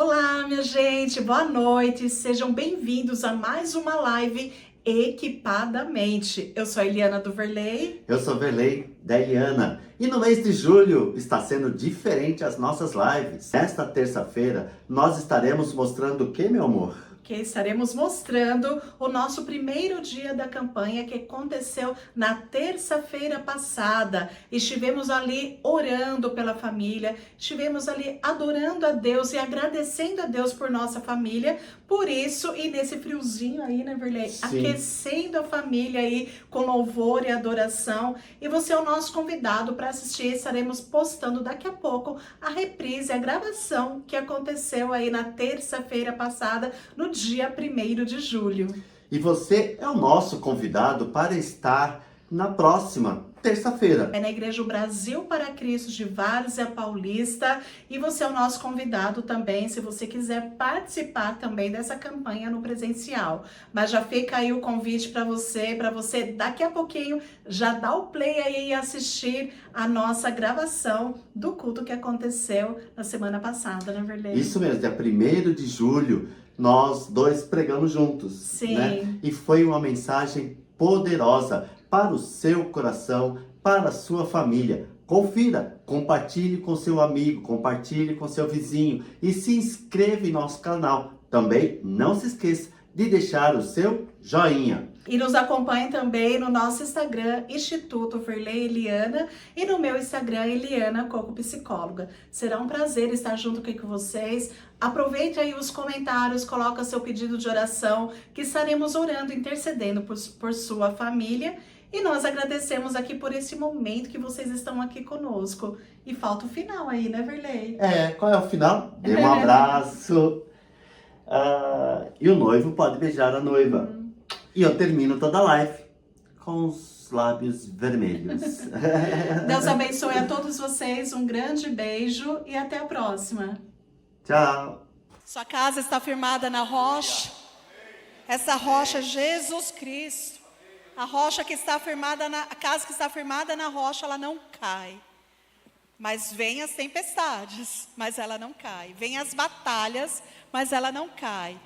Olá, minha gente, boa noite, sejam bem-vindos a mais uma live Equipadamente. Eu sou a Eliana do Verley. Eu sou Verley da Eliana e no mês de julho está sendo diferente as nossas lives. Nesta terça-feira nós estaremos mostrando o que, meu amor? Que estaremos mostrando o nosso primeiro dia da campanha que aconteceu na terça-feira passada. Estivemos ali orando pela família, estivemos ali adorando a Deus e agradecendo a Deus por nossa família. Por isso, e nesse friozinho aí, né, Verley? Sim. Aquecendo a família aí com louvor e adoração. E você é o nosso convidado para assistir. Estaremos postando daqui a pouco a reprise, a gravação que aconteceu aí na terça-feira passada, no dia 1º de julho. E você é o nosso convidado para estar na próxima terça-feira. É na Igreja Brasil para Cristo de Várzea Paulista e você é o nosso convidado também, se você quiser participar também dessa campanha no presencial. Mas já fica aí o convite para você daqui a pouquinho já dar o play aí e assistir a nossa gravação do culto que aconteceu na semana passada, né, Verley? Isso mesmo, dia 1º de julho, nós dois pregamos juntos. Sim. Né? E foi uma mensagem poderosa para o seu coração, para a sua família. Confira, compartilhe com seu amigo, compartilhe com seu vizinho e se inscreva em nosso canal. Também não se esqueça de deixar o seu joinha. E nos acompanhe também no nosso Instagram, Instituto Verley Eliana, e no meu Instagram, Eliana Coco Psicóloga. Será um prazer estar junto aqui com vocês. Aproveite aí os comentários, coloca seu pedido de oração, que estaremos orando, intercedendo por sua família. E nós agradecemos aqui por esse momento que vocês estão aqui conosco. E falta o final aí, né, Verley? Qual é o final? Dê um abraço. E o noivo pode beijar a noiva. E eu termino toda a live com os lábios vermelhos. Deus abençoe a todos vocês, um grande beijo e até a próxima. Tchau. Sua casa está firmada na rocha. Essa rocha é Jesus Cristo. A rocha que está firmada a casa que está firmada na rocha, ela não cai. Mas vem as tempestades, mas ela não cai. Vem as batalhas, mas ela não cai.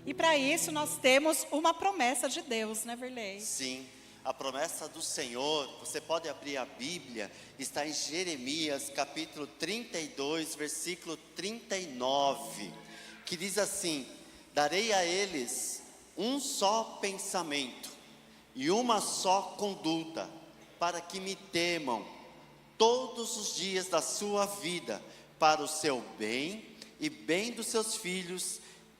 E para isso nós temos uma promessa de Deus, né, Verley? Sim, a promessa do Senhor, você pode abrir a Bíblia, está em Jeremias capítulo 32, versículo 39, que diz assim: darei a eles um só pensamento e uma só conduta, para que me temam todos os dias da sua vida, para o seu bem e bem dos seus filhos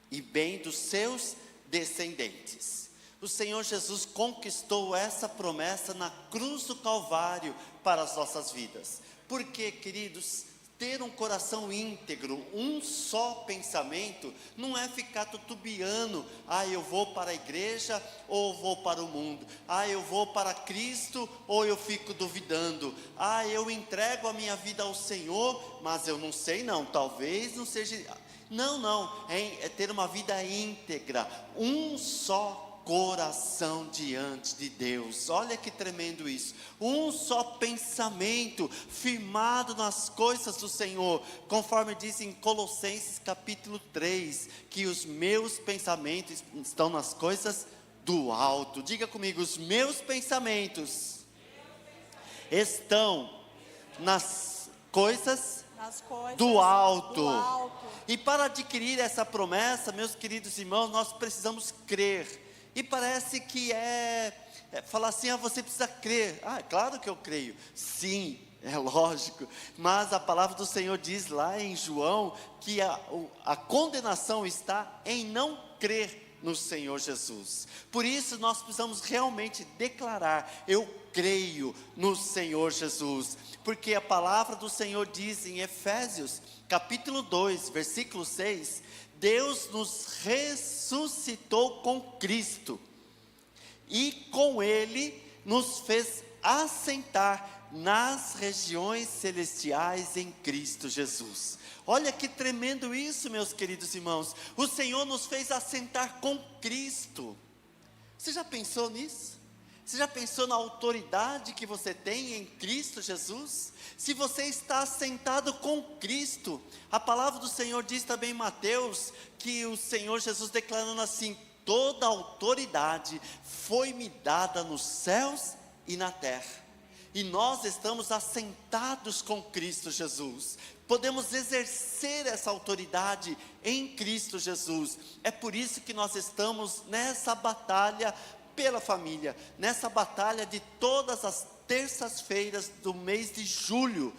e bem dos seus descendentes. O Senhor Jesus conquistou essa promessa na cruz do Calvário para as nossas vidas. Porque, queridos, ter um coração íntegro, um só pensamento, não é ficar tutubiando: eu vou para a igreja ou vou para o mundo, eu vou para Cristo ou eu fico duvidando, eu entrego a minha vida ao Senhor, mas eu não sei não, talvez não seja. Não, é ter uma vida íntegra, um só coração diante de Deus. Olha que tremendo isso, um só pensamento, firmado nas coisas do Senhor, conforme diz em Colossenses capítulo 3, que os meus pensamentos estão nas coisas do alto. Diga comigo: os meus pensamentos estão nas coisas do alto. E para adquirir essa promessa, meus queridos irmãos, nós precisamos crer. E parece que falar assim: você precisa crer. É claro que eu creio. Sim, é lógico. Mas a palavra do Senhor diz lá em João que a condenação está em não crer no Senhor Jesus. Por isso nós precisamos realmente declarar: eu creio no Senhor Jesus. Porque a palavra do Senhor diz em Efésios capítulo 2, versículo 6, Deus nos ressuscitou com Cristo e com Ele nos fez assentar nas regiões celestiais em Cristo Jesus. Olha que tremendo isso, meus queridos irmãos. O Senhor nos fez assentar com Cristo. Você já pensou nisso? Você já pensou na autoridade que você tem em Cristo Jesus? Se você está sentado com Cristo, a palavra do Senhor diz também em Mateus, que o Senhor Jesus declarando assim: toda autoridade foi-me dada nos céus e na terra. E nós estamos assentados com Cristo Jesus, podemos exercer essa autoridade em Cristo Jesus. É por isso que nós estamos nessa batalha pela família, nessa batalha de todas as terças-feiras do mês de julho,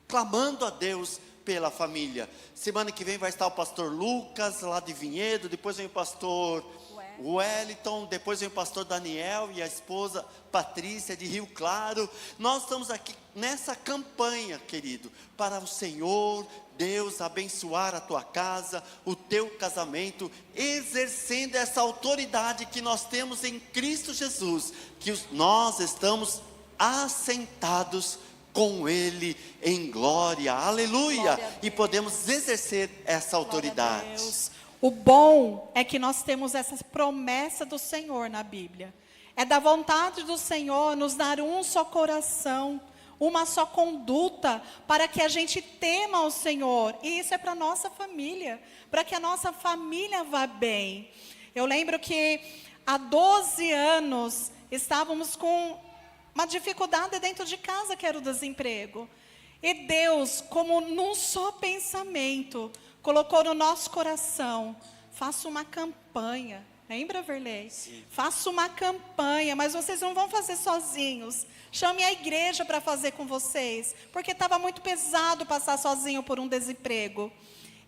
clamando a Deus pela família. Semana que vem vai estar o pastor Lucas, lá de Vinhedo, depois vem o pastor Wellington, depois vem o pastor Daniel e a esposa Patrícia de Rio Claro. Nós estamos aqui nessa campanha, querido, para o Senhor Deus abençoar a tua casa, o teu casamento, exercendo essa autoridade que nós temos em Cristo Jesus, que nós estamos assentados com Ele em glória, aleluia, e podemos exercer essa autoridade. O bom é que nós temos essa promessa do Senhor na Bíblia. É da vontade do Senhor nos dar um só coração, uma só conduta, para que a gente tema o Senhor. E isso é para a nossa família, para que a nossa família vá bem. Eu lembro que há 12 anos estávamos com uma dificuldade dentro de casa, que era o desemprego. E Deus, como num só pensamento, colocou no nosso coração: faça uma campanha. Lembra, Verlei? Sim. Faça uma campanha, mas vocês não vão fazer sozinhos. Chame a igreja para fazer com vocês, porque estava muito pesado passar sozinho por um desemprego.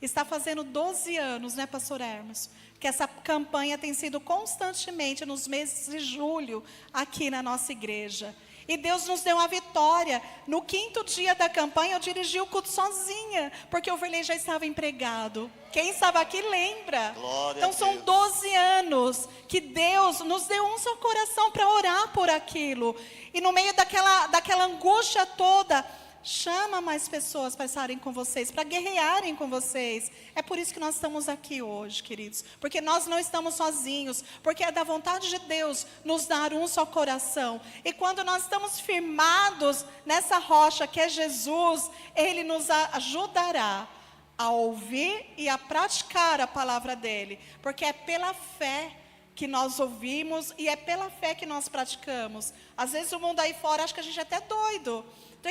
Está fazendo 12 anos, né, pastor Hermes, que essa campanha tem sido constantemente nos meses de julho aqui na nossa igreja. E Deus nos deu a vitória. No 5º dia da campanha, eu dirigi o culto sozinha, porque o Verlei já estava empregado. Quem estava aqui lembra? Glória então a são Deus. 12 anos que Deus nos deu um só coração para orar por aquilo. E no meio daquela angústia toda, chama mais pessoas para estarem com vocês, para guerrearem com vocês. É por isso que nós estamos aqui hoje, queridos. Porque nós não estamos sozinhos. Porque é da vontade de Deus nos dar um só coração. E quando nós estamos firmados nessa rocha que é Jesus, Ele nos ajudará a ouvir e a praticar a palavra dEle. Porque é pela fé que nós ouvimos e é pela fé que nós praticamos. Às vezes o mundo aí fora acha que a gente é até doido.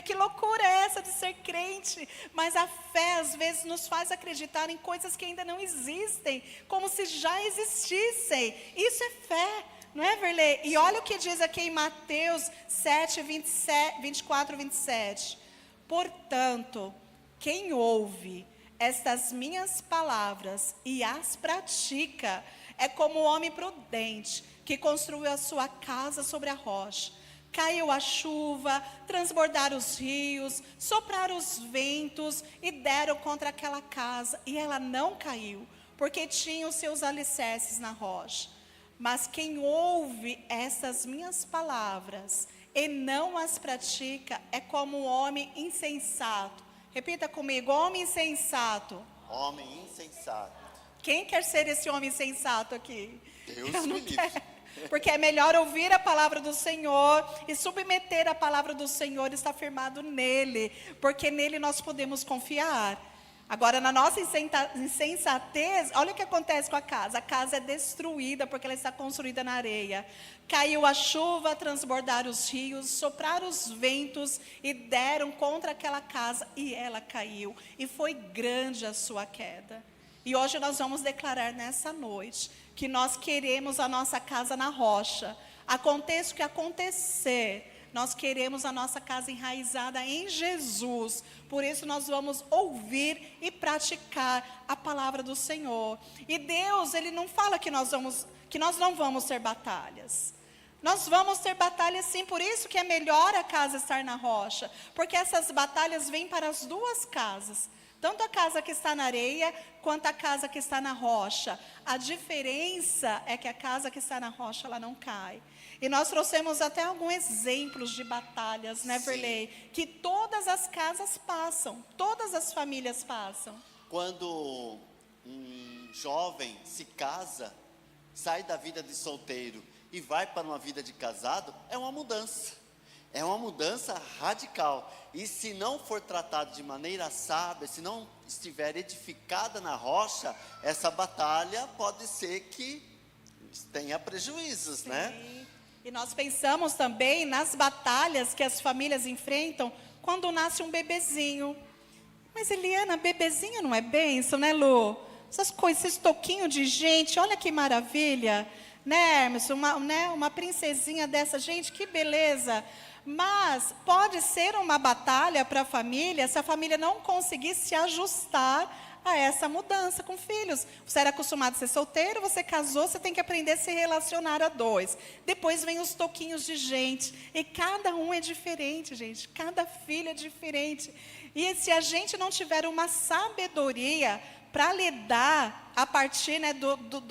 Que loucura é essa de ser crente? Mas a fé às vezes nos faz acreditar em coisas que ainda não existem, como se já existissem. Isso é fé, não é, Verlei? E olha o que diz aqui em Mateus 7, 24, 27. Portanto, quem ouve estas minhas palavras e as pratica, é como o homem prudente que construiu a sua casa sobre a rocha. Caiu a chuva, transbordaram os rios, sopraram os ventos e deram contra aquela casa. E ela não caiu, porque tinha os seus alicerces na rocha. Mas quem ouve essas minhas palavras e não as pratica, é como um homem insensato. Repita comigo: homem insensato. Homem insensato. Quem quer ser esse homem insensato aqui? Deus Eu não me livre. quero. Porque é melhor ouvir a palavra do Senhor e submeter a palavra do Senhor e estar firmado nele, porque nele nós podemos confiar. Agora, na nossa insensatez, olha o que acontece com a casa é destruída porque ela está construída na areia. Caiu a chuva, transbordaram os rios, sopraram os ventos e deram contra aquela casa e ela caiu, e foi grande a sua queda. E hoje nós vamos declarar nessa noite que nós queremos a nossa casa na rocha. Aconteça o que acontecer, nós queremos a nossa casa enraizada em Jesus. Por isso nós vamos ouvir e praticar a palavra do Senhor. E Deus, Ele não fala que nós não vamos ter batalhas. Nós vamos ter batalhas sim, por isso que é melhor a casa estar na rocha. Porque essas batalhas vêm para as duas casas. Tanto a casa que está na areia, quanto a casa que está na rocha. A diferença é que a casa que está na rocha, ela não cai. E nós trouxemos até alguns exemplos de batalhas, né, Verlei? Que todas as casas passam, todas as famílias passam. Quando um jovem se casa, sai da vida de solteiro e vai para uma vida de casado, é uma mudança. É uma mudança radical. E se não for tratado de maneira sábia, se não estiver edificada na rocha, essa batalha pode ser que tenha prejuízos, Sim. né? E nós pensamos também nas batalhas que as famílias enfrentam quando nasce um bebezinho. Mas Eliana, bebezinho não é bênção, né, Lu? Essas coisas, esses toquinhos de gente, olha que maravilha. Né, Hermes? Uma princesinha dessa, gente, que beleza. Mas pode ser uma batalha para a família se a família não conseguir se ajustar a essa mudança com filhos. Você era acostumado a ser solteiro, você casou, você tem que aprender a se relacionar a dois. Depois vem os toquinhos de gente. E cada um é diferente, gente. Cada filho é diferente. E se a gente não tiver uma sabedoria para lidar a partir, né,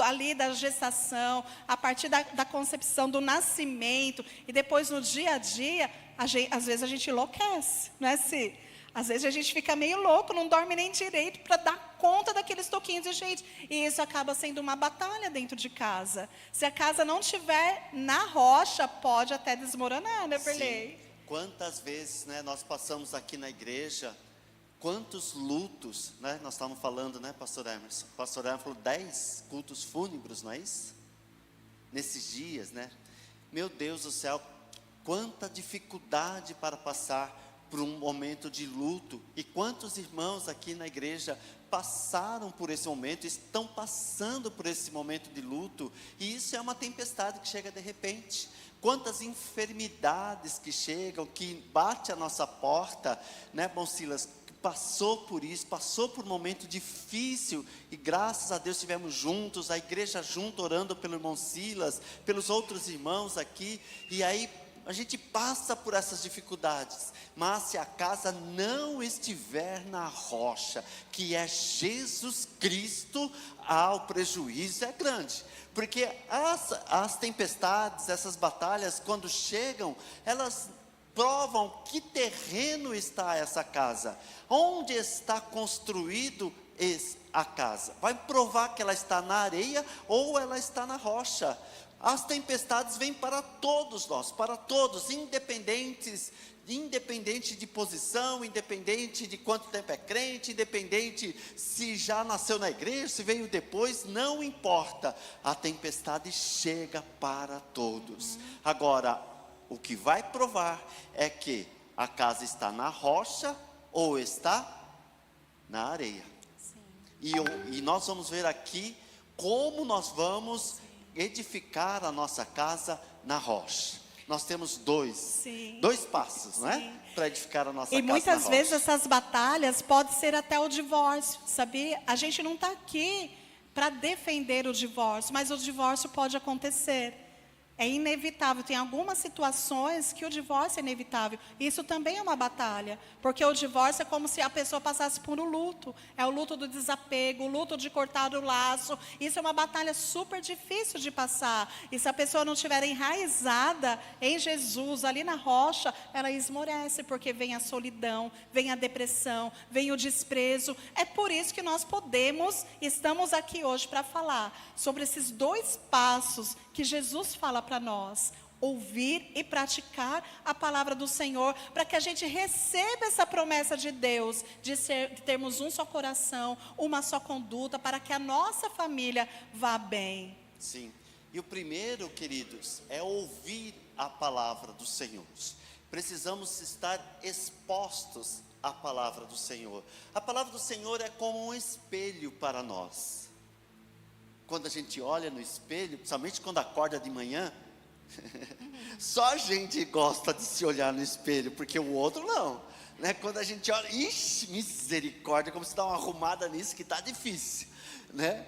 ali da gestação, a partir da concepção, do nascimento, e depois no dia a dia, às vezes a gente enlouquece, não é assim? Às vezes a gente fica meio louco, não dorme nem direito para dar conta daqueles toquinhos de gente. E isso acaba sendo uma batalha dentro de casa. Se a casa não estiver na rocha, pode até desmoronar, né, Perley? Sim. Quantas vezes, né, nós passamos aqui na igreja, quantos lutos, né, nós estávamos falando, né, pastor Emerson? O pastor Emerson falou 10 cultos fúnebres, não é isso? Nesses dias, né? Meu Deus do céu, quanta dificuldade para passar por um momento de luto. E quantos irmãos aqui na igreja passaram por esse momento, estão passando por esse momento de luto, e isso é uma tempestade que chega de repente. Quantas enfermidades que chegam, que bate a nossa porta, né, Bom Silas, passou por isso, passou por um momento difícil, e graças a Deus estivemos juntos, a igreja junto, orando pelo irmão Silas, pelos outros irmãos aqui, e aí a gente passa por essas dificuldades, mas se a casa não estiver na rocha, que é Jesus Cristo, o prejuízo é grande, porque as tempestades, essas batalhas, quando chegam, elas provam que terreno está essa casa, onde está construído a casa, vai provar que ela está na areia ou ela está na rocha. As tempestades vêm para todos nós, para todos, independente de posição, independente de quanto tempo é crente, independente se já nasceu na igreja, se veio depois, não importa, a tempestade chega para todos. Agora, o que vai provar é que a casa está na rocha ou está na areia. E nós vamos ver aqui como nós vamos edificar a nossa casa na rocha. Nós temos dois passos, não é? Para edificar a nossa casa na rocha. E muitas vezes essas batalhas podem ser até o divórcio, sabia? A gente não está aqui para defender o divórcio, mas o divórcio pode acontecer. É inevitável, tem algumas situações que o divórcio é inevitável. Isso também é uma batalha, porque o divórcio é como se a pessoa passasse por um luto. É o luto do desapego, o luto de cortar o laço. Isso é uma batalha super difícil de passar. E se a pessoa não estiver enraizada em Jesus, ali na rocha, ela esmorece, porque vem a solidão, vem a depressão, vem o desprezo. É por isso que nós estamos aqui hoje para falar sobre esses dois passos que Jesus fala para nós: ouvir e praticar a palavra do Senhor, para que a gente receba essa promessa de Deus, de termos um só coração, uma só conduta, para que a nossa família vá bem. Sim, e o primeiro, queridos, é ouvir a palavra do Senhor. Precisamos estar expostos à palavra do Senhor. A palavra do Senhor é como um espelho para nós. Quando a gente olha no espelho, principalmente quando acorda de manhã, só a gente gosta de se olhar no espelho, porque o outro não, né? Quando a gente olha, ixi, misericórdia, como se dá uma arrumada nisso que está difícil, né?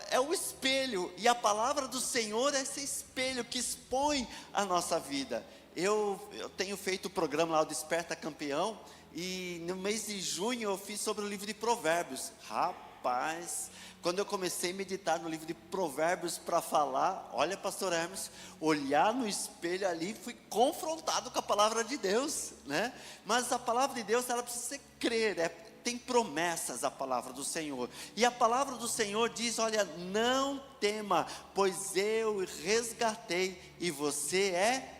É o espelho, e a palavra do Senhor é esse espelho que expõe a nossa vida. Eu tenho feito o programa lá, o Desperta Campeão, e no mês de junho eu fiz sobre o livro de Provérbios. Rapaz, quando eu comecei a meditar no livro de Provérbios para falar, olha, pastor Hermes, olhar no espelho ali, fui confrontado com a palavra de Deus, né? Mas a palavra de Deus, ela precisa ser crer, tem promessas a palavra do Senhor. E a palavra do Senhor diz, olha, não tema, pois eu resgatei e você é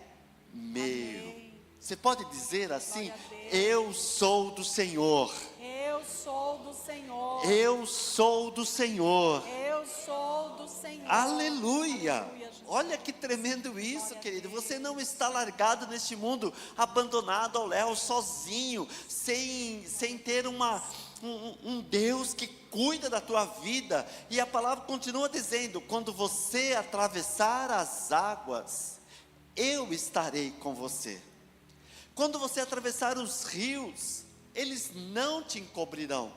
meu. Amém. Você pode dizer assim? Glória a Deus. Eu sou do Senhor. Eu sou do Senhor. Eu sou do Senhor. Eu sou do Senhor. Aleluia! Aleluia, Jesus. Olha que tremendo isso, Glória a querido. Deus. Você não está largado neste mundo, abandonado ao léu, sozinho, sem ter um Deus que cuida da tua vida. E a palavra continua dizendo: quando você atravessar as águas, eu estarei com você. Quando você atravessar os rios, eles não te encobrirão.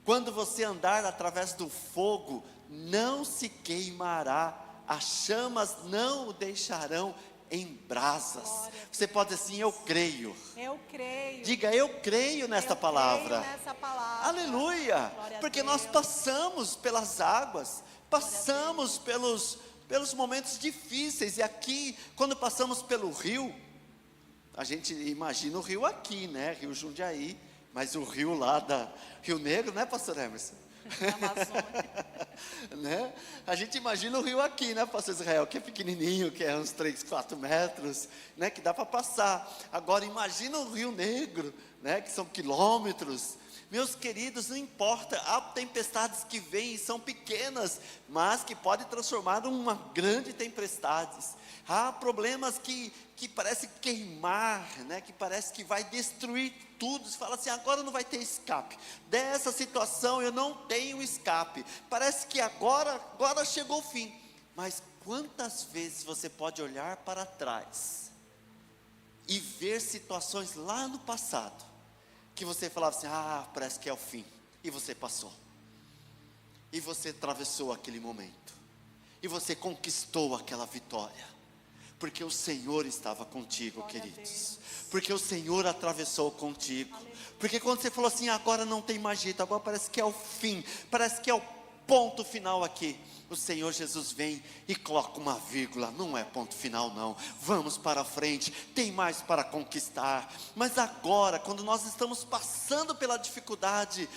Quando você andar através do fogo, não se queimará, as chamas não o deixarão em brasas. Glória a Você pode dizer assim: eu creio. Eu creio. Diga, eu creio nesta Eu palavra. creio nessa palavra. Aleluia! Glória a Porque Deus. nós passamos pelas águas, passamos pelos momentos difíceis. E aqui, quando passamos pelo rio, a gente imagina o rio aqui, né? Rio Jundiaí, mas o rio lá Rio Negro, né, pastor Emerson? Amazônia. Né? A gente imagina o rio aqui, né, pastor Israel, que é pequenininho, que é uns 3, 4 metros, né, que dá para passar. Agora imagina o Rio Negro, né, que são quilômetros. Meus queridos, não importa, há tempestades que vêm e são pequenas, mas que podem transformar numa grande tempestade. Há problemas que parece queimar, né, que parece que vai destruir tudo. Você fala assim: agora não vai ter escape, dessa situação eu não tenho escape, parece que agora chegou o fim. Mas quantas vezes você pode olhar para trás e ver situações lá no passado, que você falava assim: ah, parece que é o fim, e você passou, e você atravessou aquele momento, e você conquistou aquela vitória, porque o Senhor estava contigo, Glória a queridos, porque o Senhor atravessou contigo, porque quando você falou assim: agora não tem mais jeito, agora parece que é o fim, parece que é o ponto final aqui, o Senhor Jesus vem e coloca uma vírgula: não é ponto final não, vamos para frente, tem mais para conquistar. Mas agora, quando nós estamos passando pela dificuldade,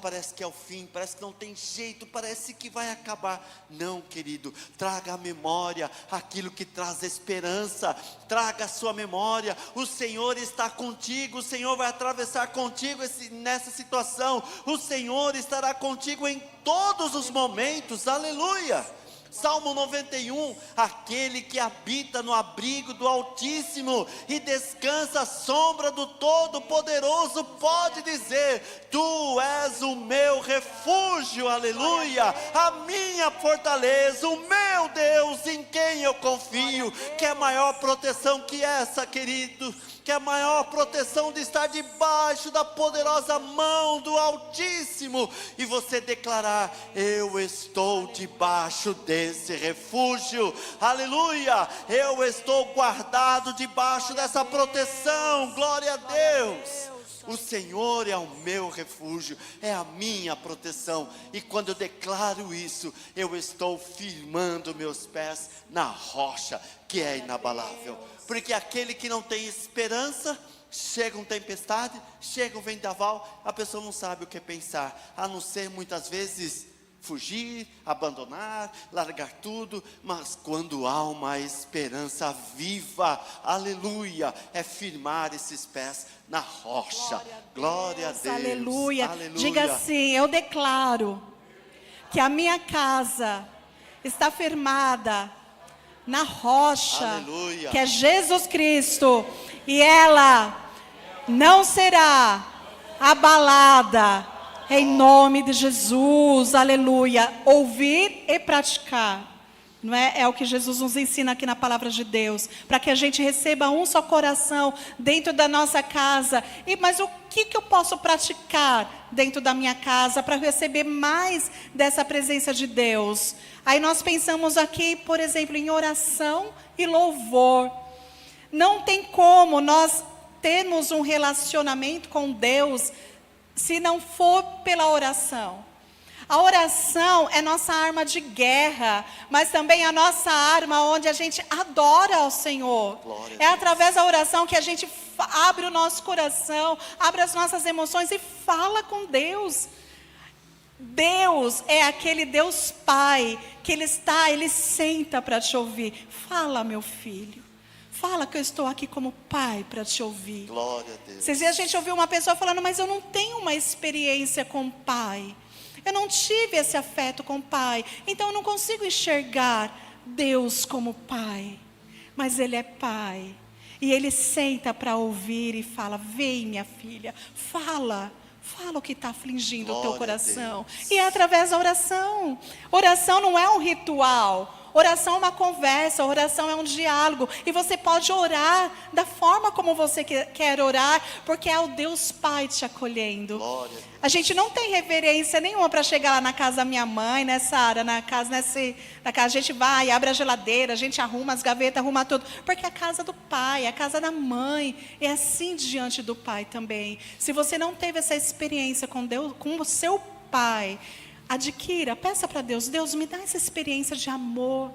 parece que é o fim, parece que não tem jeito, parece que vai acabar. Não, querido, traga à memória aquilo que traz esperança, traga a sua memória, o Senhor está contigo, o Senhor vai atravessar contigo nessa situação, o Senhor estará contigo em todos os momentos. Aleluia! Salmo 91, aquele que habita no abrigo do Altíssimo e descansa à sombra do Todo-Poderoso, pode dizer: tu és o meu refúgio, aleluia, a minha fortaleza, o meu Deus em quem eu confio. Que é maior proteção que essa, querido? Que é a maior proteção de estar debaixo da poderosa mão do Altíssimo e você declarar: eu estou debaixo desse refúgio, aleluia, eu estou guardado debaixo dessa proteção. Glória a Deus. O Senhor é o meu refúgio, é a minha proteção, e quando eu declaro isso, eu estou firmando meus pés na rocha que é inabalável. Porque aquele que não tem esperança, chega uma tempestade, chega um vendaval, a pessoa não sabe o que pensar, a não ser muitas vezes fugir, abandonar, largar tudo. Mas quando há uma esperança viva, aleluia, é firmar esses pés na rocha. Glória a Deus, Aleluia. aleluia. Diga assim: eu declaro que a minha casa está firmada na rocha, Aleluia. que é Jesus Cristo, e ela não será abalada, em nome de Jesus. Aleluia. Ouvir e praticar, não é? É o que Jesus nos ensina aqui na palavra de Deus, para que a gente receba um só coração dentro da nossa casa. Mas o que eu posso praticar dentro da minha casa para receber mais dessa presença de Deus? Aí nós pensamos aqui, por exemplo, em oração e louvor. Não tem como nós termos um relacionamento com Deus se não for pela oração. A oração é nossa arma de guerra, mas também a nossa arma onde a gente adora ao Senhor. É através da oração que a gente abre o nosso coração, abre as nossas emoções e fala com Deus. Deus é aquele Deus Pai, que Ele senta para te ouvir. Fala, meu filho. Fala que eu estou aqui como pai para te ouvir. Glória a Deus. Esses dias a gente ouviu uma pessoa falando, mas eu não tenho uma experiência com o pai. Eu não tive esse afeto com o pai. Então eu não consigo enxergar Deus como pai. Mas Ele é pai. E Ele senta para ouvir e fala, vem minha filha, fala o que está afligindo o teu coração. E é através da oração. Oração não é um ritual. Oração é uma conversa, oração é um diálogo. E você pode orar da forma como você quer orar, porque é o Deus Pai te acolhendo. A gente não tem reverência nenhuma para chegar lá na casa da minha mãe, né, Sara? Na casa a gente vai, abre a geladeira, a gente arruma as gavetas, arruma tudo. Porque é a casa do pai, é a casa da mãe. É assim diante do pai também. Se você não teve essa experiência com Deus, com o seu pai, adquira, peça para Deus, Deus me dá essa experiência de amor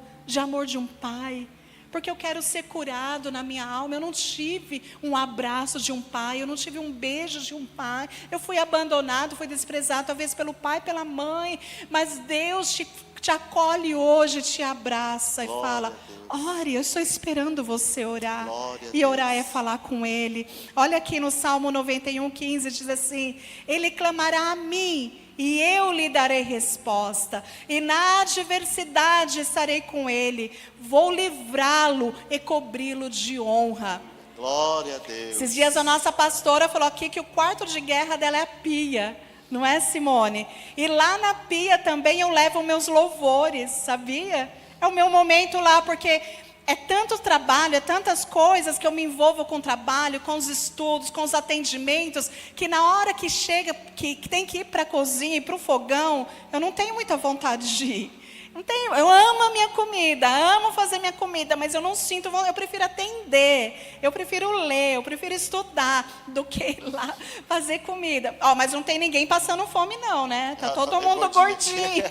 de um pai, porque eu quero ser curado na minha alma. Eu não tive um abraço de um pai, eu não tive um beijo de um pai, eu fui abandonado, fui desprezado, talvez pelo pai, pela mãe, mas Deus te acolhe hoje, te abraça e fala, ore, eu estou esperando você orar. E orar é falar com Ele. Olha aqui no Salmo 91:15, diz assim, Ele clamará a mim, e eu lhe darei resposta, e na adversidade estarei com ele, vou livrá-lo e cobri-lo de honra. Glória a Deus. Esses dias a nossa pastora falou aqui que o quarto de guerra dela é a pia, não é, Simone? E lá na pia também eu levo meus louvores, sabia? É o meu momento lá, porque é tanto trabalho, é tantas coisas que eu me envolvo com o trabalho, com os estudos, com os atendimentos, que na hora que chega, que tem que ir para a cozinha e para o fogão, eu não tenho muita vontade de ir. Não tenho, eu amo a minha comida, amo fazer minha comida, mas eu não sinto, eu prefiro atender, eu prefiro ler, eu prefiro estudar, do que ir lá fazer comida. Mas não tem ninguém passando fome não, né? Tá todo mundo gordinho.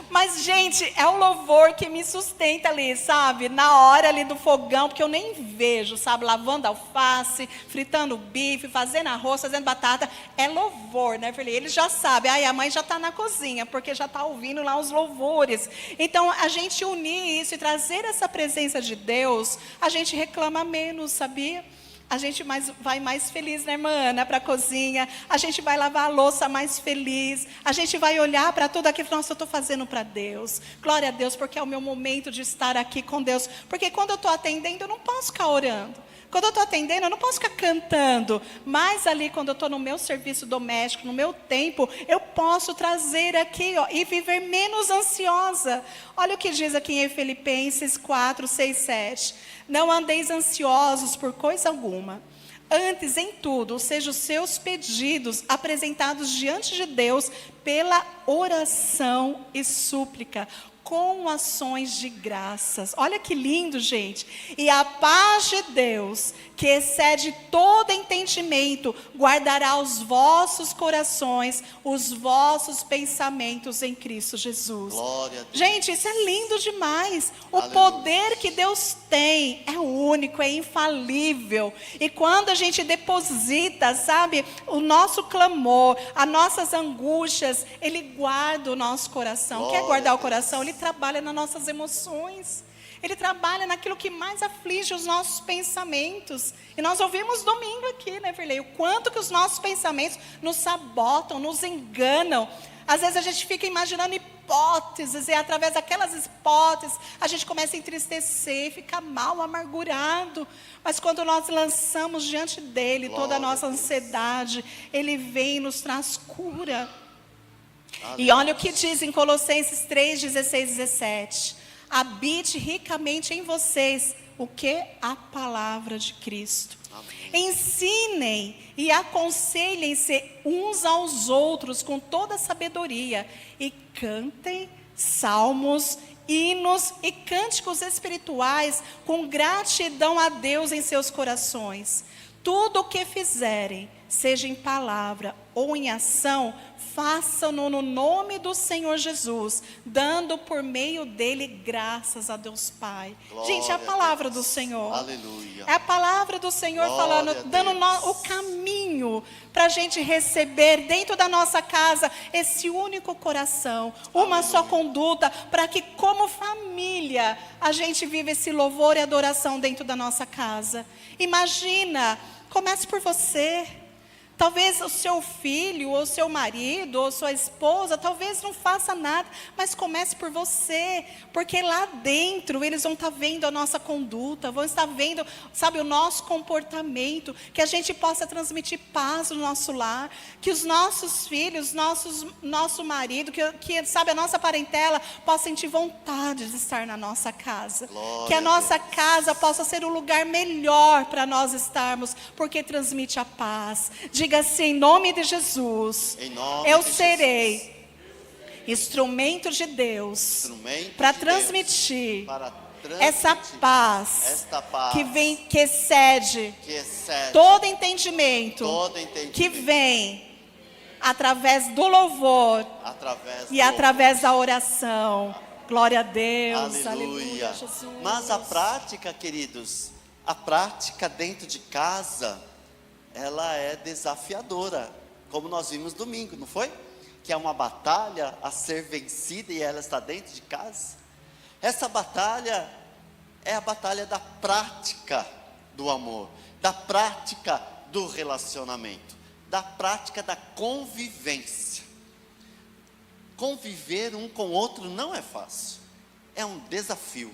Mas, gente, é o louvor que me sustenta ali, sabe? Na hora ali do fogão, porque eu nem vejo, sabe? Lavando alface, fritando bife, fazendo arroz, fazendo batata. É louvor, né, filha? Ele já sabe. A mãe já está na cozinha, porque já está ouvindo lá os louvores. Então, a gente unir isso e trazer essa presença de Deus, a gente reclama menos, sabia? A gente vai mais feliz, né, irmã Ana, para a cozinha. A gente vai lavar a louça mais feliz. A gente vai olhar para tudo aquilo. Nossa, eu estou fazendo para Deus. Glória a Deus, porque é o meu momento de estar aqui com Deus. Porque quando eu estou atendendo, eu não posso ficar orando. Quando eu estou atendendo, eu não posso ficar cantando. Mas ali, quando eu estou no meu serviço doméstico, no meu tempo, eu posso trazer aqui, e viver menos ansiosa. Olha o que diz aqui em Filipenses 4, 6, 7. Não andeis ansiosos por coisa alguma. Antes, em tudo, sejam os seus pedidos apresentados diante de Deus pela oração e súplica, com ações de graças. Olha que lindo, gente. E a paz de Deus, que excede todo entendimento, guardará os vossos corações, os vossos pensamentos em Cristo Jesus. Glória a Deus. Gente, isso é lindo demais. O Aleluia. poder que Deus tem é único, é infalível. E quando a gente deposita, sabe, o nosso clamor, as nossas angústias, Ele guarda o nosso coração. Glória Quer guardar a o coração? Ele trabalha nas nossas emoções. Ele trabalha naquilo que mais aflige os nossos pensamentos. E nós ouvimos domingo aqui, né, Verlei? O quanto que os nossos pensamentos nos sabotam, nos enganam. Às vezes a gente fica imaginando hipóteses, e através daquelas hipóteses a gente começa a entristecer, fica mal, amargurado. Mas quando nós lançamos diante dele toda a nossa ansiedade, ele vem e nos traz cura. E olha o que diz em Colossenses 3, 16, 17. Habite ricamente em vocês o que? A palavra de Cristo. Amém. Ensinem e aconselhem-se uns aos outros com toda sabedoria. E cantem salmos, hinos e cânticos espirituais com gratidão a Deus em seus corações. Tudo o que fizerem, seja em palavra ou em ação, façam-no no nome do Senhor Jesus, dando por meio dele graças a Deus Pai. Glória Gente, é a a palavra Deus. do Senhor. Aleluia. É a palavra do Senhor Glória falando, a dando Deus. o caminho para a gente receber dentro da nossa casa esse único coração, uma só conduta, para que como família a gente viva esse louvor e adoração dentro da nossa casa. Imagina, comece por você. Talvez o seu filho, ou seu marido, ou sua esposa, talvez não faça nada, mas comece por você, porque lá dentro eles vão estar vendo a nossa conduta, vão estar vendo, sabe, o nosso comportamento, que a gente possa transmitir paz no nosso lar, que os nossos filhos, nosso marido, que sabe, a nossa parentela, possa sentir vontade de estar na nossa casa. Glória Que a nossa a Deus. casa possa ser o lugar melhor para nós estarmos, porque transmite a paz. Diga assim, em nome de Jesus, Em nome eu de serei Jesus. instrumento de Deus Instrumento para de Deus, transmitir para essa transmitir paz esta paz que excede que excede todo entendimento, todo entendimento, que vem através do louvor através e do através da oração. Glória a Deus, Aleluia. aleluia, Jesus. Mas a prática, queridos, a prática dentro de casa, ela é desafiadora, como nós vimos domingo, não foi? Que é uma batalha a ser vencida e ela está dentro de casa. Essa batalha é a batalha da prática do amor, da prática do relacionamento, da prática da convivência. Conviver um com o outro não é fácil, é um desafio.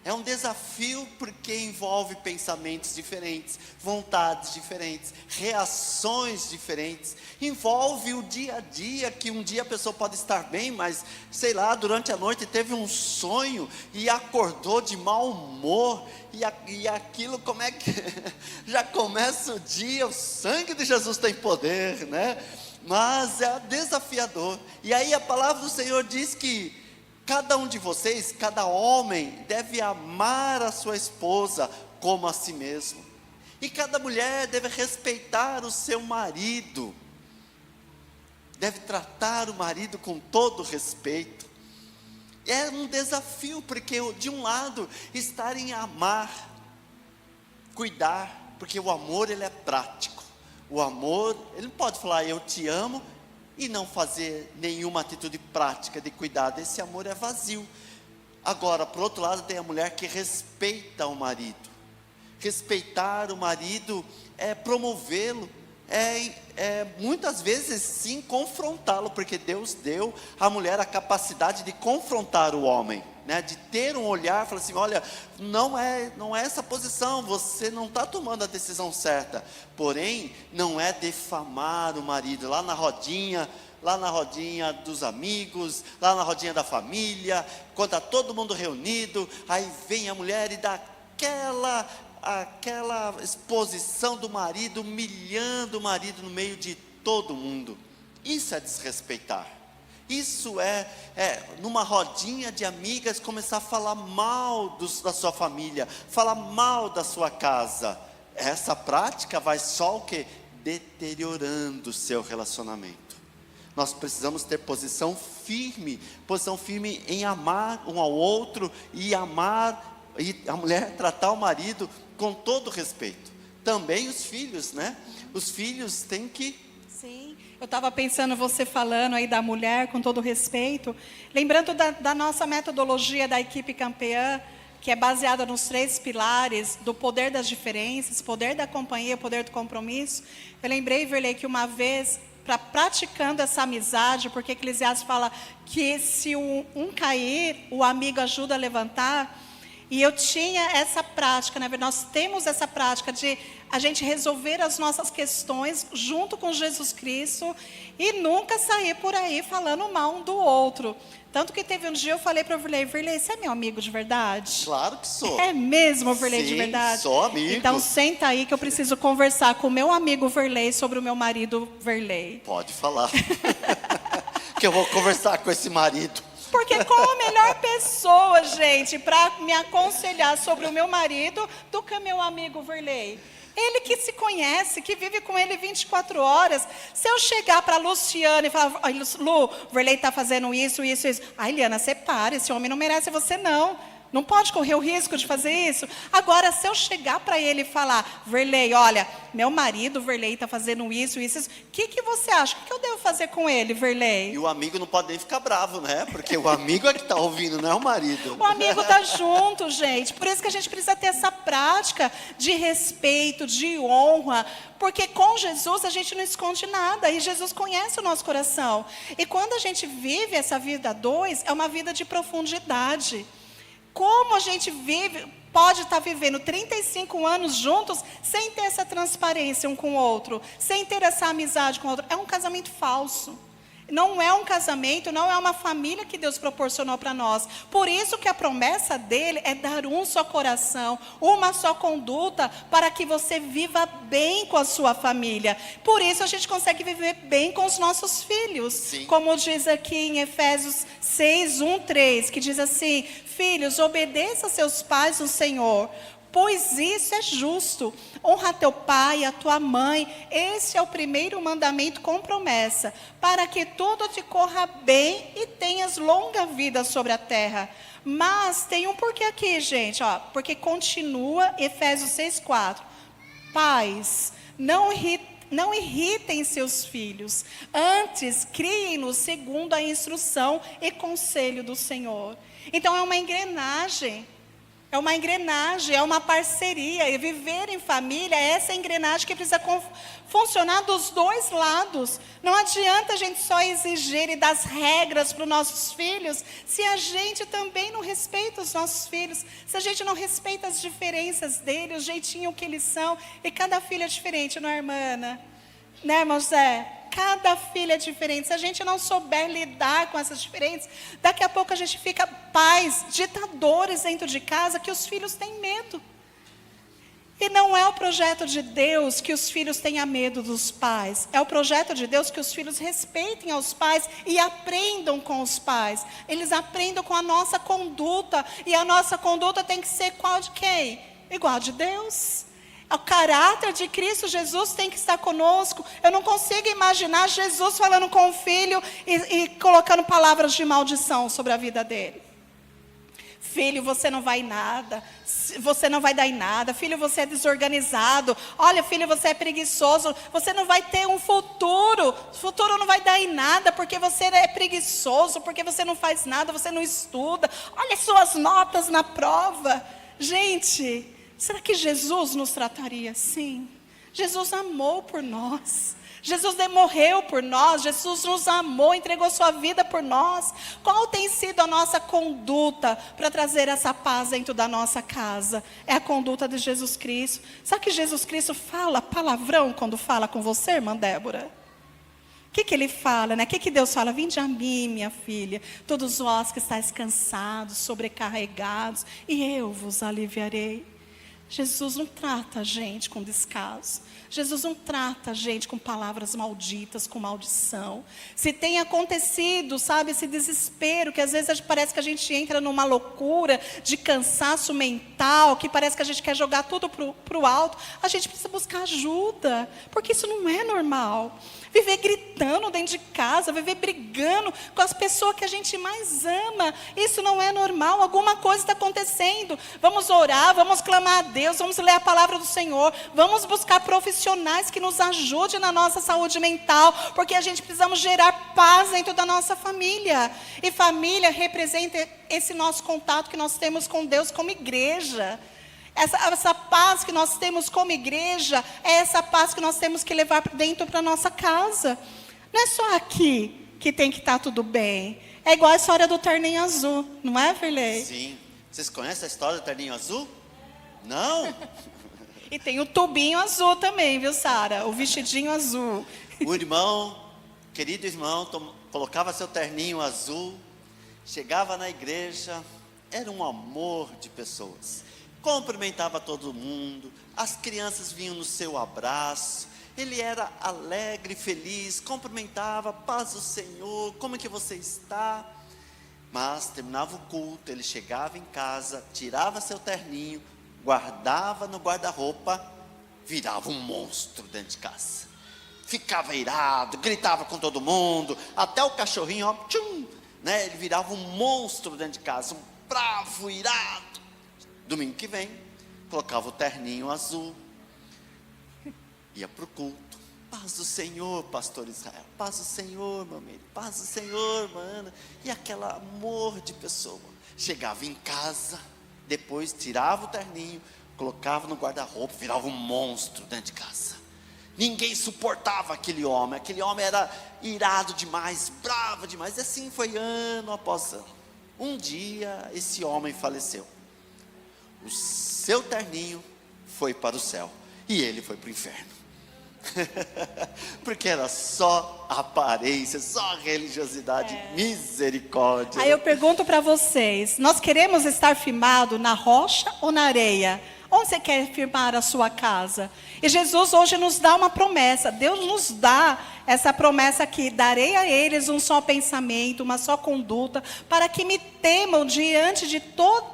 É um desafio porque envolve pensamentos diferentes, vontades diferentes, reações diferentes. Envolve o dia a dia, que um dia a pessoa pode estar bem, mas, sei lá, durante a noite teve um sonho e acordou de mau humor. E aquilo, como é que... já começa o dia, o sangue de Jesus tem poder, né? Mas é desafiador. E aí a palavra do Senhor diz que cada um de vocês, cada homem, deve amar a sua esposa como a si mesmo. E cada mulher deve respeitar o seu marido. Deve tratar o marido com todo respeito. É um desafio, porque de um lado, estar em amar, cuidar, porque o amor ele é prático. O amor, ele não pode falar eu te amo, e não fazer nenhuma atitude prática de cuidado. Esse amor é vazio. Agora, por outro lado, tem a mulher que respeita o marido. Respeitar o marido é promovê-lo, muitas vezes sim confrontá-lo, porque Deus deu à mulher a capacidade de confrontar o homem, né? De ter um olhar, falar assim, olha, não é essa posição, você não está tomando a decisão certa. Porém, não é defamar o marido lá na rodinha dos amigos, lá na rodinha da família, quando está todo mundo reunido, aí vem a mulher e dá aquela exposição do marido, humilhando o marido no meio de todo mundo. Isso é desrespeitar. Isso é numa rodinha de amigas começar a falar mal da sua família, falar mal da sua casa. Essa prática vai só o quê? Deteriorando o seu relacionamento. Nós precisamos ter posição firme em amar um ao outro e amar, e a mulher tratar o marido com todo respeito. Também os filhos, né? Os filhos têm que... Sim, eu estava pensando você falando aí da mulher com todo respeito, lembrando da nossa metodologia da equipe campeã, que é baseada nos 3 pilares do poder das diferenças, poder da companhia, poder do compromisso. Eu lembrei, Verlei, que uma vez, praticando essa amizade, porque Eclesiastes fala que se um cair, o amigo ajuda a levantar. E eu tinha essa prática, né? Nós temos essa prática de a gente resolver as nossas questões junto com Jesus Cristo e nunca sair por aí falando mal um do outro. Tanto que teve um dia eu falei para o Verlei, você é meu amigo de verdade? Claro que sou. É mesmo, Verlei, de verdade? Sou amigo. Então senta aí que eu preciso conversar com o meu amigo Verlei sobre o meu marido Verlei. Pode falar. Que eu vou conversar com esse marido. Porque qual a melhor pessoa, gente, para me aconselhar sobre o meu marido do que meu amigo Verlei? Ele que se conhece, que vive com ele 24 horas. Se eu chegar para a Luciana e falar, Lu, Verley está fazendo isso, isso, isso. Ai, Liana, você para, esse homem não merece você não. Não pode correr o risco de fazer isso. Agora, se eu chegar para ele e falar, Verley, olha, meu marido, Verley, está fazendo isso, isso, isso. O que você acha? O que eu devo fazer com ele, Verley? E o amigo não pode nem ficar bravo, né? Porque o amigo é que está ouvindo, não é o marido. O amigo está junto, gente. Por isso que a gente precisa ter essa prática de respeito, de honra. Porque com Jesus a gente não esconde nada. E Jesus conhece o nosso coração. E quando a gente vive essa vida a dois, é uma vida de profundidade. Como a gente pode estar vivendo 35 anos juntos sem ter essa transparência um com o outro, sem ter essa amizade com o outro? É um casamento falso. Não é um casamento, não é uma família que Deus proporcionou para nós. Por isso que a promessa dele é dar um só coração, uma só conduta, para que você viva bem com a sua família. Por isso a gente consegue viver bem com os nossos filhos. Sim. Como diz aqui em Efésios 6, 1, 3, que diz assim, filhos, obedeça a seus pais no Senhor, pois isso é justo. Honra teu pai e a tua mãe. Esse é o primeiro mandamento com promessa, para que tudo te corra bem e tenhas longa vida sobre a terra. Mas tem um porquê aqui, gente, ó, porque continua Efésios 6:4. Pais, não irritem seus filhos, antes criem-nos segundo a instrução e conselho do Senhor. Então é uma engrenagem. É uma engrenagem, é uma parceria. E viver em família é essa engrenagem que precisa funcionar dos dois lados. Não adianta a gente só exigir e dar as regras para os nossos filhos, se a gente também não respeita os nossos filhos, se a gente não respeita as diferenças deles, o jeitinho que eles são. E cada filho é diferente, não é, irmã Ana? Né, irmão José? Cada filho é diferente. Se a gente não souber lidar com essas diferenças, daqui a pouco a gente fica pais, ditadores dentro de casa, que os filhos têm medo. E não é o projeto de Deus que os filhos tenham medo dos pais. É o projeto de Deus que os filhos respeitem aos pais e aprendam com os pais. Eles aprendam com a nossa conduta. E a nossa conduta tem que ser qual de quem? Igual a de Deus. O caráter de Cristo Jesus tem que estar conosco. Eu não consigo imaginar Jesus falando com o filho e colocando palavras de maldição sobre a vida dele. Filho, você não vai em nada. Você não vai dar em nada. Filho, você é desorganizado. Olha, filho, você é preguiçoso. Você não vai ter um futuro. O futuro não vai dar em nada porque você é preguiçoso, porque você não faz nada, você não estuda. Olha as suas notas na prova. Gente, será que Jesus nos trataria assim? Jesus amou por nós. Jesus morreu por nós. Jesus nos amou, entregou sua vida por nós. Qual tem sido a nossa conduta para trazer essa paz dentro da nossa casa? É a conduta de Jesus Cristo. Sabe que Jesus Cristo fala palavrão quando fala com você, irmã Débora? O que ele fala, né? O que Deus fala? Vinde a mim, minha filha, todos vós que estáis cansados, sobrecarregados, e eu vos aliviarei. Jesus não trata a gente com descaso. Jesus não trata a gente com palavras malditas, com maldição. Se tem acontecido, sabe, esse desespero, que às vezes parece que a gente entra numa loucura de cansaço mental, que parece que a gente quer jogar tudo para o alto, a gente precisa buscar ajuda, porque isso não é normal. Viver gritando dentro de casa, viver brigando com as pessoas que a gente mais ama, isso não é normal. Alguma coisa está acontecendo. Vamos orar, vamos clamar a Deus, vamos ler a palavra do Senhor, vamos buscar profissionais que nos ajudem na nossa saúde mental, porque a gente precisamos gerar paz dentro da nossa família. E família representa esse nosso contato que nós temos com Deus como igreja. Essa paz que nós temos como igreja é essa paz que nós temos que levar dentro para a nossa casa. Não é só aqui que tem que estar tudo bem. É igual a história do terninho azul, não é, Verley? Sim. Vocês conhecem a história do terninho azul? Não? E tem o tubinho azul também, viu, Sara? O vestidinho azul. O irmão, querido irmão, colocava seu terninho azul, chegava na igreja, era um amor de pessoas. Cumprimentava todo mundo, as crianças vinham no seu abraço, ele era alegre, feliz, cumprimentava, paz do Senhor, como é que você está? Mas terminava o culto, ele chegava em casa, tirava seu terninho, guardava no guarda-roupa virava um monstro dentro de casa. Ficava irado, gritava com todo mundo, até o cachorrinho, ó, tchum, né? Ele virava um monstro dentro de casa, um bravo, irado. Domingo que vem, colocava o terninho azul, ia para o culto. Paz do Senhor, pastor Israel, paz do Senhor, mamãe, paz do Senhor, mano. E aquele amor de pessoa. Chegava em casa, depois tirava o terninho, colocava no guarda-roupa, virava um monstro dentro de casa. Ninguém suportava aquele homem era irado demais, bravo demais. E assim foi ano após ano. Um dia esse homem faleceu. O seu terninho foi para o céu e ele foi para o inferno. Porque era só aparência, só religiosidade, misericórdia. Aí eu pergunto para vocês, nós queremos estar firmado na rocha ou na areia? Onde você quer firmar a sua casa? E Jesus hoje nos dá uma promessa. Deus nos dá essa promessa aqui. Darei a eles um só pensamento, uma só conduta, para que me temam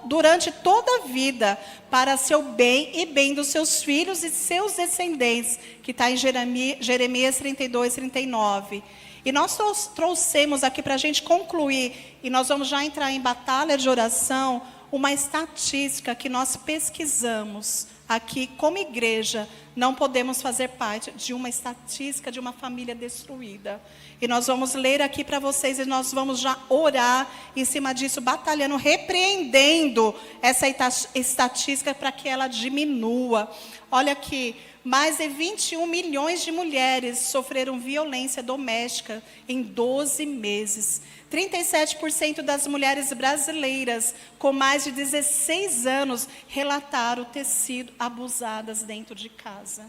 durante toda a vida, para seu bem e bem dos seus filhos e seus descendentes, que está em Jeremias 32, 39. E nós trouxemos aqui para a gente concluir, e nós vamos já entrar em batalha de oração, uma estatística que nós pesquisamos aqui como igreja. Não podemos fazer parte de uma estatística de uma família destruída. E nós vamos ler aqui para vocês e nós vamos já orar em cima disso, batalhando, repreendendo essa estatística para que ela diminua. Olha aqui, mais de 21 milhões de mulheres sofreram violência doméstica em 12 meses. 37% das mulheres brasileiras com mais de 16 anos relataram ter sido abusadas dentro de casa.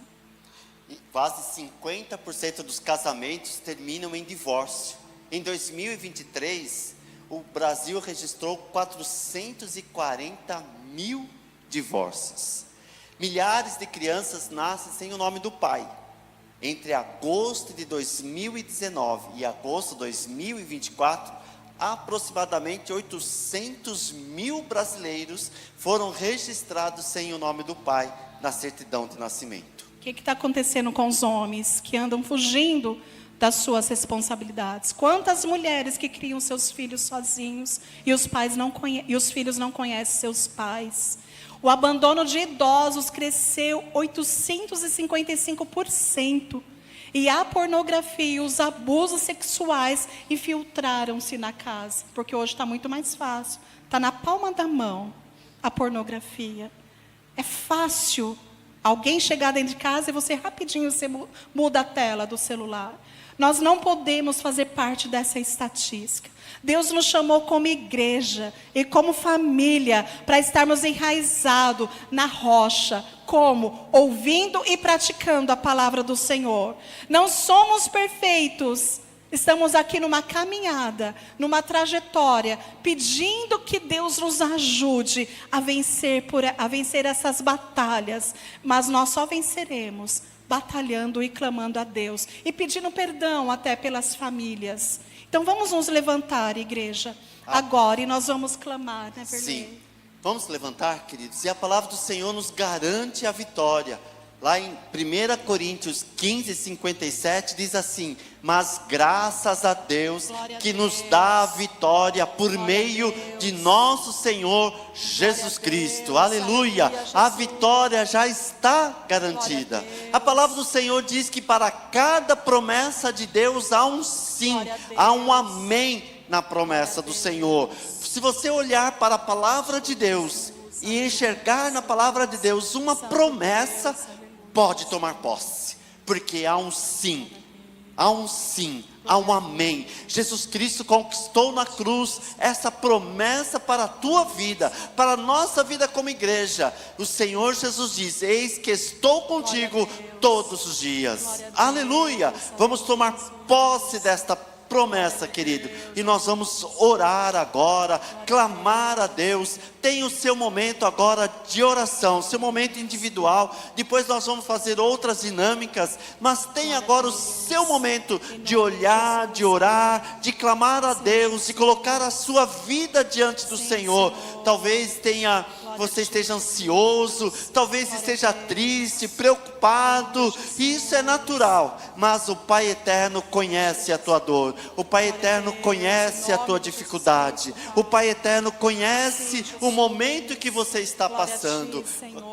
E quase 50% dos casamentos terminam em divórcio. Em 2023, o Brasil registrou 440 mil divórcios. Milhares de crianças nascem sem o nome do pai. Entre agosto de 2019 e agosto de 2024, aproximadamente 800 mil brasileiros foram registrados sem o nome do pai na certidão de nascimento. O que está acontecendo com os homens que andam fugindo das suas responsabilidades? Quantas mulheres que criam seus filhos sozinhos e os filhos não conhecem seus pais? O abandono de idosos cresceu 855%. E a pornografia e os abusos sexuais infiltraram-se na casa. Porque hoje está muito mais fácil. Está na palma da mão a pornografia. É fácil alguém chegar dentro de casa e você rapidinho muda a tela do celular. Nós não podemos fazer parte dessa estatística. Deus nos chamou como igreja e como família para estarmos enraizados na rocha. Como? Ouvindo e praticando a palavra do Senhor. Não somos perfeitos. Estamos aqui numa caminhada, numa trajetória, pedindo que Deus nos ajude a vencer essas batalhas. Mas nós só venceremos batalhando e clamando a Deus. E pedindo perdão até pelas famílias. Então vamos nos levantar, igreja, agora, e nós vamos clamar, né, Verlê? Sim, vamos levantar, queridos, e a palavra do Senhor nos garante a vitória. Lá em 1 Coríntios 15, 57, diz assim: mas graças a Deus que nos dá a vitória por meio de nosso Senhor Jesus Cristo. Aleluia! A vitória já está garantida. A palavra do Senhor diz que para cada promessa de Deus há um sim, há um amém na promessa do Senhor. Se você olhar para a palavra de Deus e enxergar na palavra de Deus uma promessa, pode tomar posse, porque há um sim, há um sim, há um amém. Jesus Cristo conquistou na cruz essa promessa para a tua vida, para a nossa vida como igreja. O Senhor Jesus diz: eis que estou contigo todos os dias. Aleluia! Vamos tomar posse desta promessa, querido, e nós vamos orar agora, clamar a Deus. Tem o seu momento agora de oração, seu momento individual, depois nós vamos fazer outras dinâmicas, mas tem agora o seu momento de olhar, de orar, de clamar a Deus, de colocar a sua vida diante do Senhor. Talvez tenha você esteja ansioso, talvez esteja triste, preocupado, e isso é natural, mas o Pai Eterno conhece a tua dor, o Pai Eterno conhece a tua dificuldade, o Pai Eterno conhece o momento que você está passando.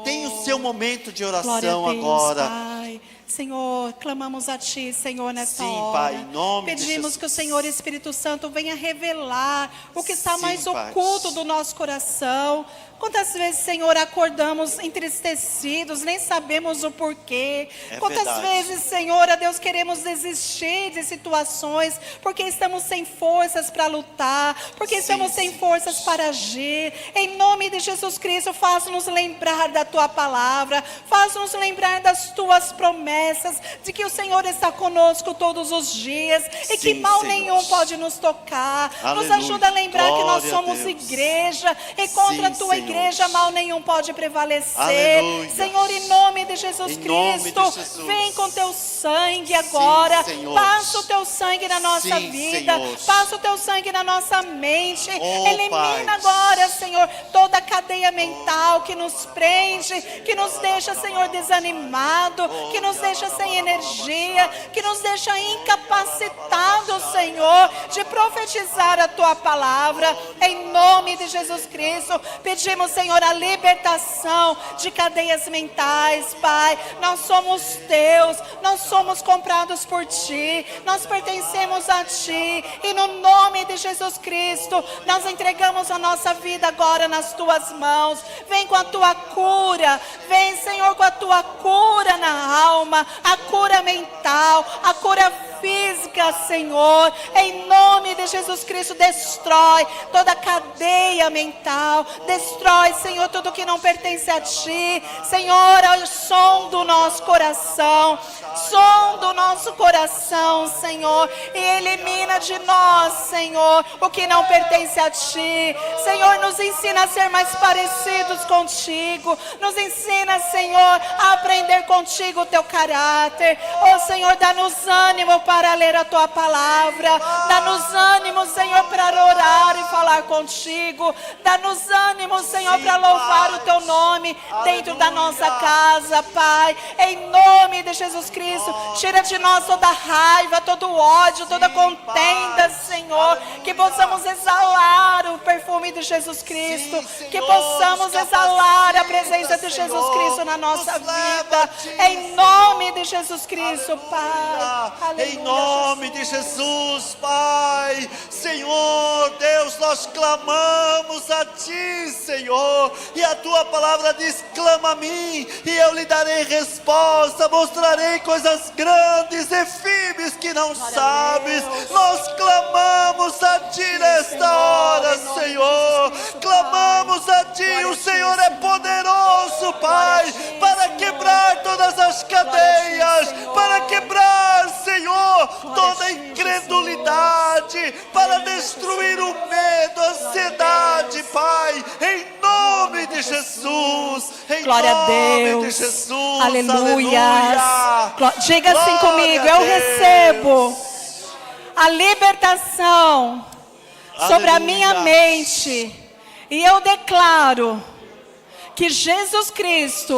Tem o seu momento de oração agora. Pai. Senhor, clamamos a Ti, Senhor, nessa hora. Pai, em nome de Pedimos Jesus. que o Senhor Espírito Santo venha revelar o que está Sim, mais Pai. oculto do nosso coração. Quantas vezes, Senhor, acordamos entristecidos, nem sabemos o porquê. Quantas verdade. vezes, Senhor, a Deus, queremos desistir de situações, porque estamos sem forças para lutar, porque estamos sem forças para agir. Em nome de Jesus Cristo, faz-nos lembrar da Tua palavra, faz-nos lembrar das Tuas promessas, de que o Senhor está conosco todos os dias, e que Sim, mal Senhor. nenhum pode nos tocar. Nos Aleluia. ajuda a lembrar que nós Glória a somos Deus. igreja, e contra Sim, a Tua Senhor. igreja mal nenhum pode prevalecer. Aleluia. Senhor, em nome de Jesus Em nome de Cristo, Jesus. vem com Teu sangue agora. Senhor. Passa o Teu sangue na nossa Sim, vida, Senhor. passa o Teu sangue na nossa mente. Oh, Elimina Pai. agora, Senhor, toda a cadeia mental que nos prende, que nos deixa, Senhor, desanimado, que nos deixa sem energia, que nos deixa incapacitado, Senhor, de profetizar a Tua palavra. Em nome de Jesus Cristo, pedimos, Senhor, a libertação de cadeias mentais, Pai. Nós somos Teus, nós somos comprados por Ti, nós pertencemos a Ti, e no nome de Jesus Cristo, nós entregamos a nossa vida agora nas Tuas mãos. Vem com a Tua cura, vem, Senhor, com a Tua cura na alma, a cura mental, a cura física, Senhor. Em nome de Jesus Cristo, destrói toda a cadeia mental, destrói, Senhor, tudo que não pertence a Ti. Senhor, é o som do nosso coração, Senhor, e elimina de nós, Senhor, o que não pertence a Ti. Senhor, nos ensina a ser mais parecidos contigo, nos ensina, Senhor, a aprender contigo o Teu caráter. Oh, Senhor, dá-nos ânimo para ler a Tua palavra, dá-nos ânimo, Senhor, para orar e falar contigo, dá-nos ânimo, Senhor, para louvar o Teu nome dentro da nossa casa, Pai. Em nome de Jesus Cristo, tira de nós toda raiva, todo ódio, toda contenda, Senhor, que possamos exalar o perfume de Jesus Cristo, que possamos exalar a presença de Jesus Cristo na nossa vida. Em nome de Jesus Cristo, Pai. Em nome de Jesus, Pai. Senhor Deus, nós clamamos a Ti, Senhor, e a Tua palavra diz: clama a mim e eu lhe darei resposta, mostrarei coisas grandes e firmes que não sabes. Nós clamamos a Ti nesta hora, Senhor, clamamos a Ti. O Senhor é poderoso, Pai, para quebrar todas as cadeias, para quebrar, Senhor, toda a incredulidade, para destruir o medo, a ansiedade, Pai, em nome de Jesus, em Glória a nome Deus. de Jesus, Aleluia. aleluia. Diga assim Glória comigo: a eu Deus. recebo a libertação sobre a minha Aleluia. mente, e eu declaro que Jesus Cristo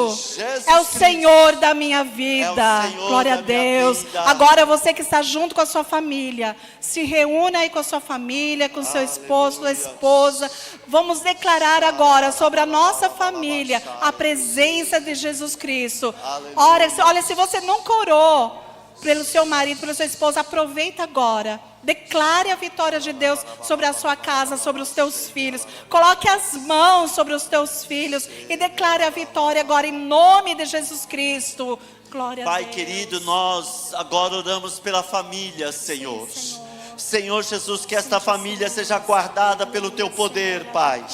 é o Cristo Senhor da minha vida. é o Senhor Glória a da minha Deus. vida. Agora você que está junto com a sua família, se reúna aí com a sua família, com seu esposo, sua esposa. Vamos declarar agora sobre a nossa família a presença de Jesus Cristo. Olha, se você nunca orou pelo seu marido, pela sua esposa, aproveita agora. Declare a vitória de Deus sobre a sua casa, sobre os teus filhos. Coloque as mãos sobre os teus filhos e declare a vitória agora em nome de Jesus Cristo. Glória a Pai Deus. querido, nós agora oramos pela família, Senhor. Senhor Jesus, que esta família seja guardada pelo Teu poder, Pai.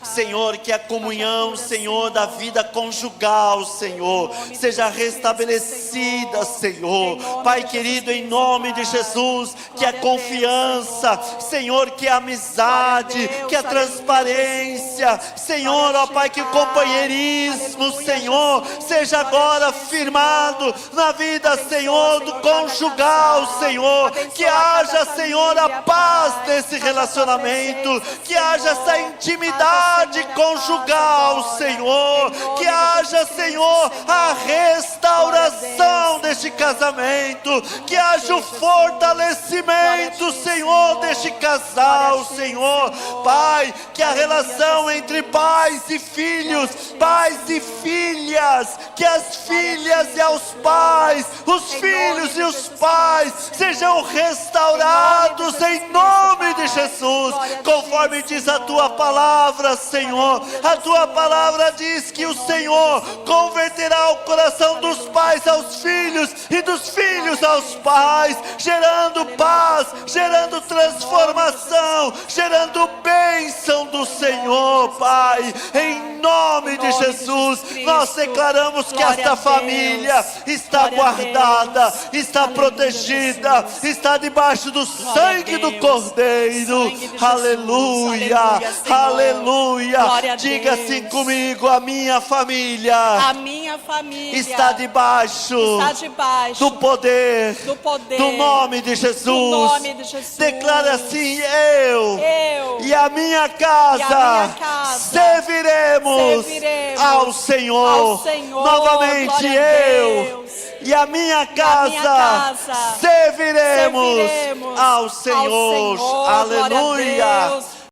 Senhor, que a comunhão, Senhor, da vida conjugal, Senhor, seja restabelecida, Senhor. Pai querido, em nome de Jesus, que a confiança, Senhor, que a amizade, que a transparência, Senhor, ó Pai, que o companheirismo, Senhor, seja agora firmado na vida, Senhor, do conjugal, Senhor. Que haja, Senhor, Senhor, a paz nesse relacionamento, que haja essa intimidade conjugal, Senhor, que haja, Senhor, a restauração deste casamento, que haja o fortalecimento, Senhor, deste casal, Senhor, Pai, que a relação entre pais e filhos, pais e filhas, que as filhas e aos pais, os filhos e os pais sejam restaurados em nome de Jesus, conforme diz a tua palavra, Senhor. A tua palavra diz que o Senhor converterá o coração dos pais aos filhos e dos filhos aos pais, gerando paz, gerando transformação, gerando bênção do Senhor, Pai. Em nome de Jesus, nós declaramos que esta família está guardada, está protegida, está debaixo do sangue do Cordeiro. Aleluia, aleluia. Diga assim comigo: a minha família está debaixo do poder do nome de Jesus. Declare assim: eu e a minha casa serviremos ao Senhor. Novamente, eu e a minha casa serviremos ao Senhor. Aleluia.